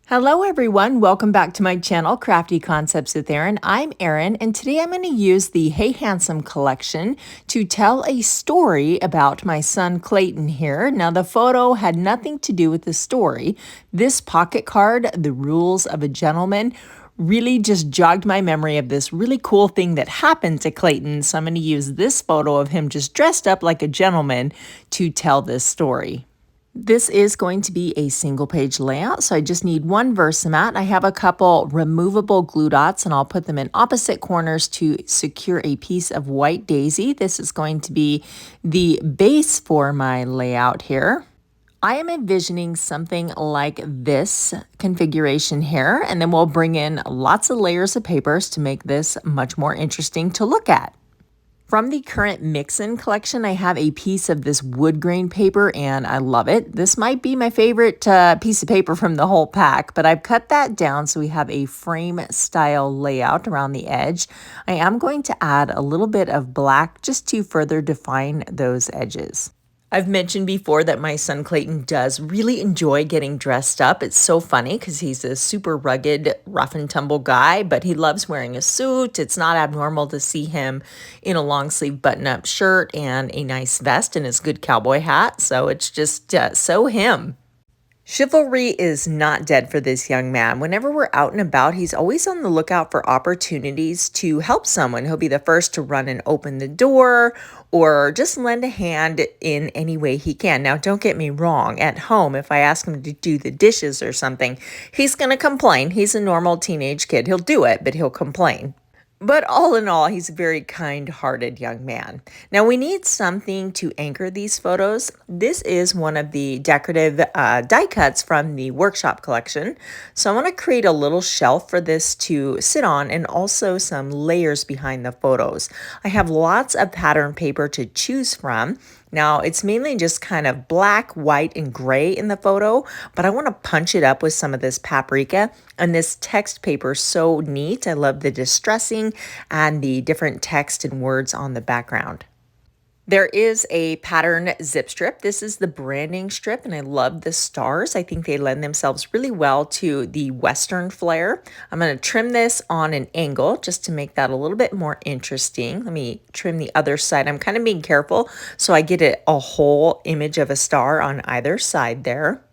Hello everyone, welcome back to my channel, Crafty Concepts with Erin. I'm Erin, and today I'm going to use the Hey Handsome collection to tell a story about my son Clayton here. Now the photo had nothing to do with the story. This pocket card, The Rules of a Gentleman, really just jogged my memory of this really cool thing that happened to Clayton. So I'm going to use this photo of him just dressed up like a gentleman to tell this story. This is going to be a single page layout, so I just need one Versamat. I have a couple removable glue dots and I'll put them in opposite corners to secure a piece of white daisy. This is going to be the base for my layout here. I am envisioning something like this configuration here, and then we'll bring in lots of layers of papers to make this much more interesting to look at. From the current Mix-In collection, I have a piece of this wood grain paper and I love it. This might be my favorite piece of paper from the whole pack, but I've cut that down so we have a frame style layout around the edge. I am going to add a little bit of black just to further define those edges. I've mentioned before that my son Clayton does really enjoy getting dressed up. It's so funny because he's a super rugged, rough and tumble guy, but he loves wearing a suit. It's not abnormal to see him in a long sleeve button-up shirt and a nice vest and his good cowboy hat. So it's just so him. Chivalry is not dead for this young man. Whenever we're out and about, he's always on the lookout for opportunities to help someone. He'll be the first to run and open the door or just lend a hand in any way he can. Now, don't get me wrong. At home, if I ask him to do the dishes or something, he's going to complain. He's a normal teenage kid. He'll do it, but he'll complain. But all in all, he's a very kind-hearted young man. Now we need something to anchor these photos. This is one of the decorative die cuts from the workshop collection. So I want to create a little shelf for this to sit on and also some layers behind the photos. I have lots of pattern paper to choose from. Now, it's mainly just kind of black, white, and gray in the photo, but I want to punch it up with some of this paprika. And this text paper is so neat. I love the distressing and the different text and words on the background. There is a pattern zip strip. This is the branding strip, and I love the stars. I think they lend themselves really well to the Western flair. I'm going to trim this on an angle just to make that a little bit more interesting. Let me trim the other side. I'm kind of being careful so I get a whole image of a star on either side there.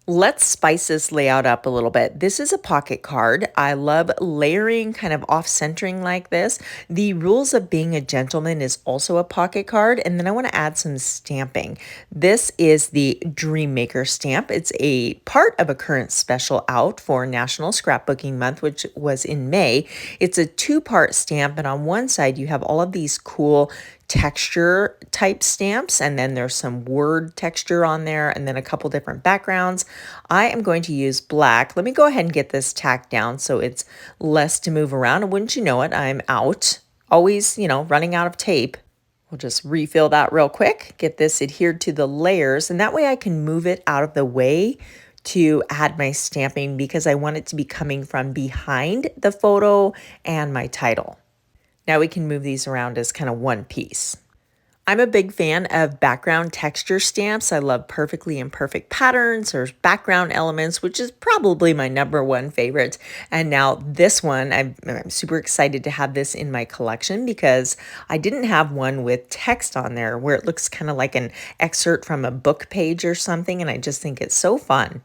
Let's spice this layout up a little bit. This is a pocket card. I love layering, kind of off-centering like this. The Rules of Being a Gentleman is also a pocket card, and then I want to add some stamping. This is the Dream Maker stamp. It's a part of a current special out for National Scrapbooking Month, which was in May. It's a two-part stamp, and on one side you have all of these cool texture type stamps, and then there's some word texture on there, and then a couple different backgrounds. I am going to use black. Let me go ahead and get this tacked down so it's less to move around. And wouldn't you know it, I'm out. Always, running out of tape. We'll just refill that real quick, get this adhered to the layers, and that way I can move it out of the way to add my stamping because I want it to be coming from behind the photo and my title. Now we can move these around as kind of one piece. I'm a big fan of background texture stamps. I love perfectly imperfect patterns or background elements, which is probably my #1 favorite. And now this one, I'm super excited to have this in my collection because I didn't have one with text on there where it looks kind of like an excerpt from a book page or something, and I just think it's so fun.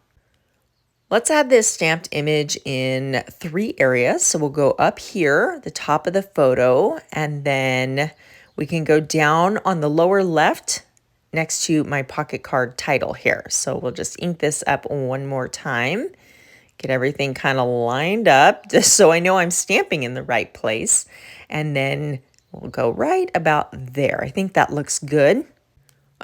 Let's add this stamped image in 3 areas. So we'll go up here, the top of the photo, and then we can go down on the lower left next to my pocket card title here. So we'll just ink this up one more time, get everything kind of lined up just so I know I'm stamping in the right place. And then we'll go right about there. I think that looks good.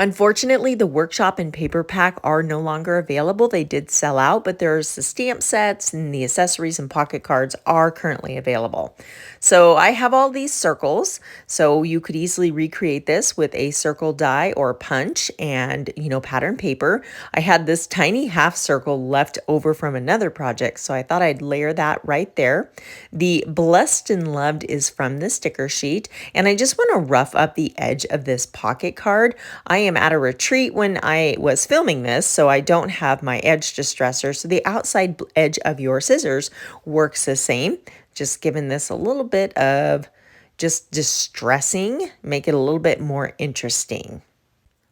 Unfortunately, the workshop and paper pack are no longer available. They did sell out, but there's the stamp sets and the accessories and pocket cards are currently available. So I have all these circles, so you could easily recreate this with a circle die or punch and, pattern paper. I had this tiny half circle left over from another project, so I thought I'd layer that right there. The Blessed and Loved is from the sticker sheet, and I just want to rough up the edge of this pocket card. I am at a retreat when I was filming this, so I don't have my edge distresser. So the outside edge of your scissors works the same. Just giving this a little bit of just distressing, make it a little bit more interesting.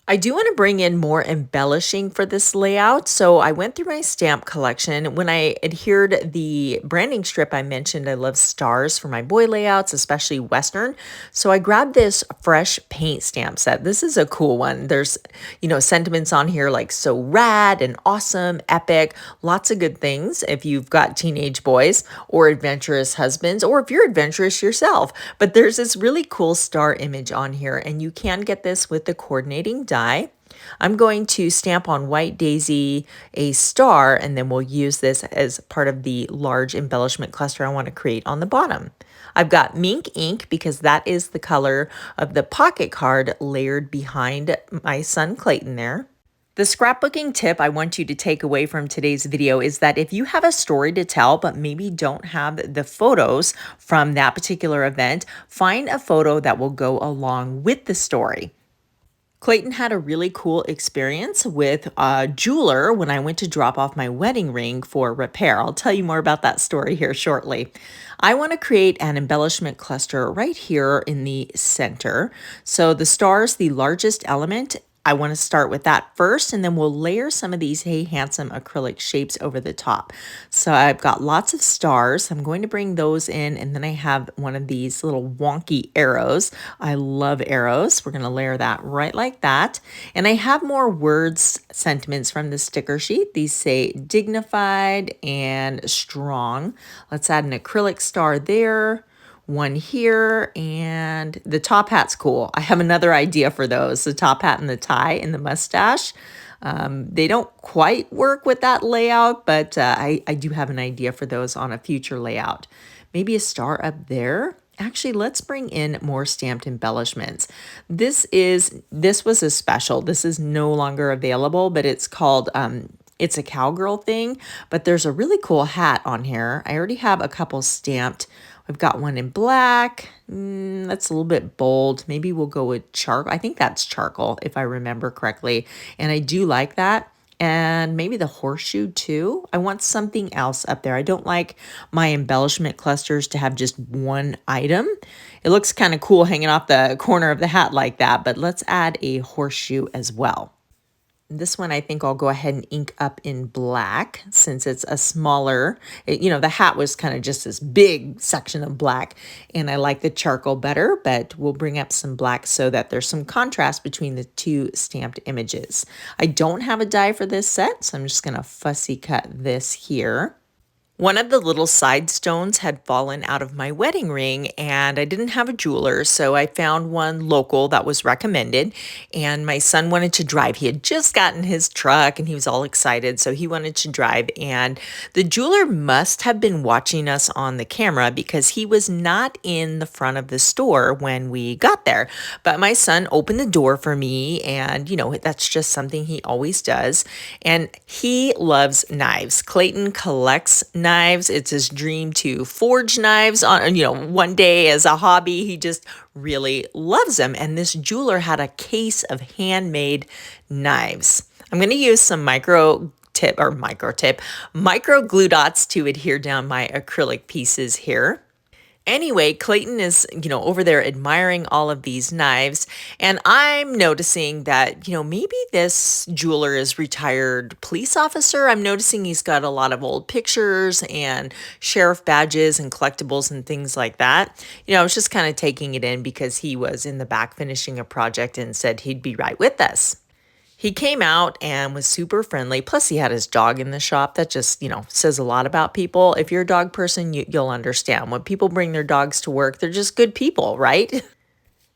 I do want to bring in more embellishing for this layout, so I went through my stamp collection. When I adhered the branding strip, I mentioned I love stars for my boy layouts, especially Western. So I grabbed this fresh paint stamp set. This is a cool one. There's, sentiments on here like so rad and awesome, epic, lots of good things if you've got teenage boys or adventurous husbands, or if you're adventurous yourself. But there's this really cool star image on here, and you can get this with the coordinating die. I'm going to stamp on White Daisy a star, and then we'll use this as part of the large embellishment cluster I want to create on the bottom. I've got mink ink because that is the color of the pocket card layered behind my son Clayton there. The scrapbooking tip I want you to take away from today's video is that if you have a story to tell, but maybe don't have the photos from that particular event, find a photo that will go along with the story. Clayton had a really cool experience with a jeweler when I went to drop off my wedding ring for repair. I'll tell you more about that story here shortly. I want to create an embellishment cluster right here in the center. So the star is the largest element. I want to start with that first, and then we'll layer some of these Hey Handsome acrylic shapes over the top. So I've got lots of stars. I'm going to bring those in, and then I have one of these little wonky arrows. I love arrows. We're going to layer that right like that. And I have more words, sentiments from the sticker sheet. These say dignified and strong. Let's add an acrylic star there. One here, and the top hat's cool. I have another idea for those, the top hat and the tie and the mustache. They don't quite work with that layout, but I do have an idea for those on a future layout. Maybe a star up there. Actually, let's bring in more stamped embellishments. This was a special. This is no longer available, but it's called it's a cowgirl thing, but there's a really cool hat on here. I already have a couple stamped. We've got one in black. That's a little bit bold. Maybe we'll go with charcoal. I think that's charcoal, if I remember correctly. And I do like that. And maybe the horseshoe too. I want something else up there. I don't like my embellishment clusters to have just one item. It looks kind of cool hanging off the corner of the hat like that, but let's add a horseshoe as well. This one I think I'll go ahead and ink up in black since it's a smaller, the hat was kind of just this big section of black, and I like the charcoal better, but we'll bring up some black so that there's some contrast between the two stamped images. I don't have a die for this set, so I'm just going to fussy cut this here. One of the little side stones had fallen out of my wedding ring, and I didn't have a jeweler, so I found one local that was recommended, and my son wanted to drive. He had just gotten his truck and he was all excited, so he wanted to drive, and the jeweler must have been watching us on the camera because he was not in the front of the store when we got there. But my son opened the door for me, and that's just something he always does, and he loves knives. Clayton collects knives. It's his dream to forge knives on, one day as a hobby. He just really loves them. And this jeweler had a case of handmade knives. I'm going to use some micro glue dots to adhere down my acrylic pieces here. Anyway, Clayton is, over there admiring all of these knives, and I'm noticing that, maybe this jeweler is retired police officer. I'm noticing he's got a lot of old pictures and sheriff badges and collectibles and things like that. I was just kind of taking it in because he was in the back finishing a project and said he'd be right with us. He came out and was super friendly. Plus, he had his dog in the shop. That just, says a lot about people. If you're a dog person, you'll understand. When people bring their dogs to work, they're just good people, right?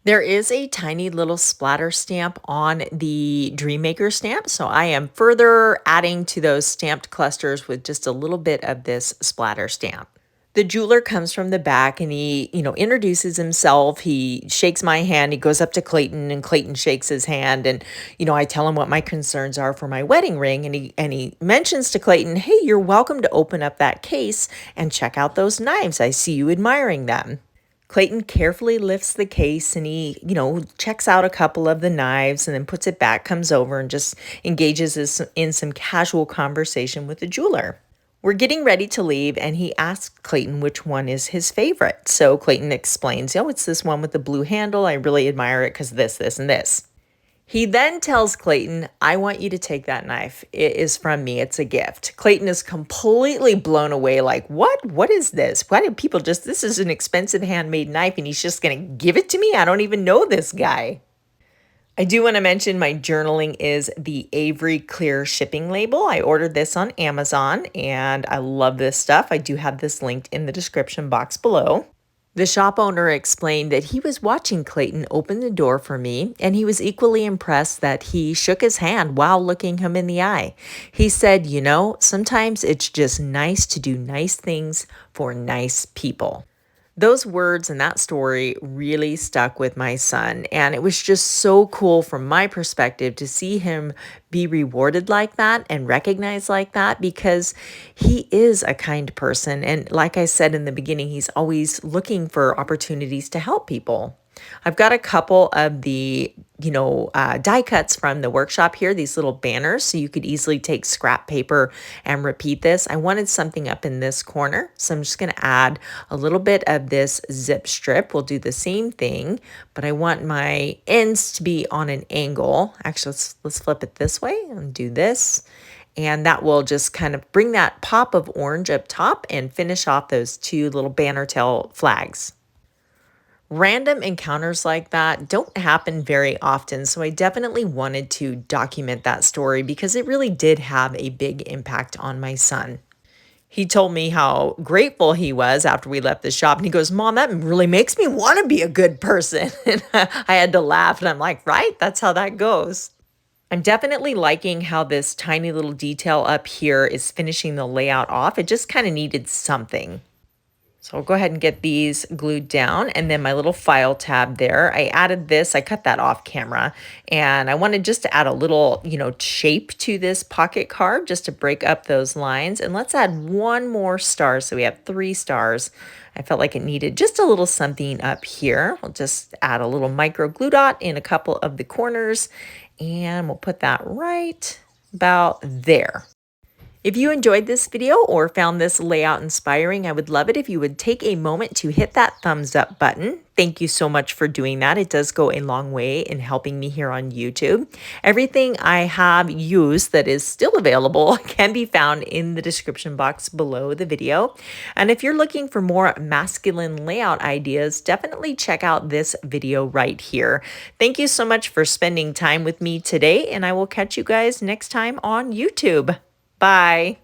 There is a tiny little splatter stamp on the Dreammaker stamp. So I am further adding to those stamped clusters with just a little bit of this splatter stamp. The jeweler comes from the back and he, introduces himself. He shakes my hand. He goes up to Clayton and Clayton shakes his hand. And, I tell him what my concerns are for my wedding ring. And he mentions to Clayton, hey, you're welcome to open up that case and check out those knives. I see you admiring them. Clayton carefully lifts the case and he, checks out a couple of the knives and then puts it back, comes over and just engages in some casual conversation with the jeweler. We're getting ready to leave, and he asks Clayton which one is his favorite. So Clayton explains, it's this one with the blue handle. I really admire it because this, and this. He then tells Clayton, I want you to take that knife. It is from me. It's a gift. Clayton is completely blown away, like, what? What is this? Why did people this is an expensive handmade knife, and he's just going to give it to me? I don't even know this guy. I do want to mention my journaling is the Avery Clear shipping label. I ordered this on Amazon and I love this stuff. I do have this linked in the description box below. The shop owner explained that he was watching Clayton open the door for me, and he was equally impressed that he shook his hand while looking him in the eye. He said, sometimes it's just nice to do nice things for nice people. Those words and that story really stuck with my son, and it was just so cool from my perspective to see him be rewarded like that and recognized like that, because he is a kind person. And like I said in the beginning, he's always looking for opportunities to help people. I've got a couple of the, die cuts from the workshop here, these little banners, so you could easily take scrap paper and repeat this. I wanted something up in this corner, so I'm just going to add a little bit of this zip strip. We'll do the same thing, but I want my ends to be on an angle. Actually, let's flip it this way and do this. And that will just kind of bring that pop of orange up top and finish off those two little banner tail flags. Random encounters like that don't happen very often, so I definitely wanted to document that story because it really did have a big impact on my son. He told me how grateful he was after we left the shop, and he goes, Mom, that really makes me want to be a good person. And I had to laugh, and I'm like, right, that's how that goes. I'm definitely liking how this tiny little detail up here is finishing the layout off. It just kind of needed something. So I'll go ahead and get these glued down, and then my little file tab there. I added this, I cut that off camera, and I wanted just to add a little, shape to this pocket card just to break up those lines. And let's add one more star. So we have 3 stars. I felt like it needed just a little something up here. We'll just add a little micro glue dot in a couple of the corners, and we'll put that right about there. If you enjoyed this video or found this layout inspiring, I would love it if you would take a moment to hit that thumbs up button. Thank you so much for doing that. It does go a long way in helping me here on YouTube. Everything I have used that is still available can be found in the description box below the video. And if you're looking for more masculine layout ideas, definitely check out this video right here. Thank you so much for spending time with me today, and I will catch you guys next time on YouTube. Bye.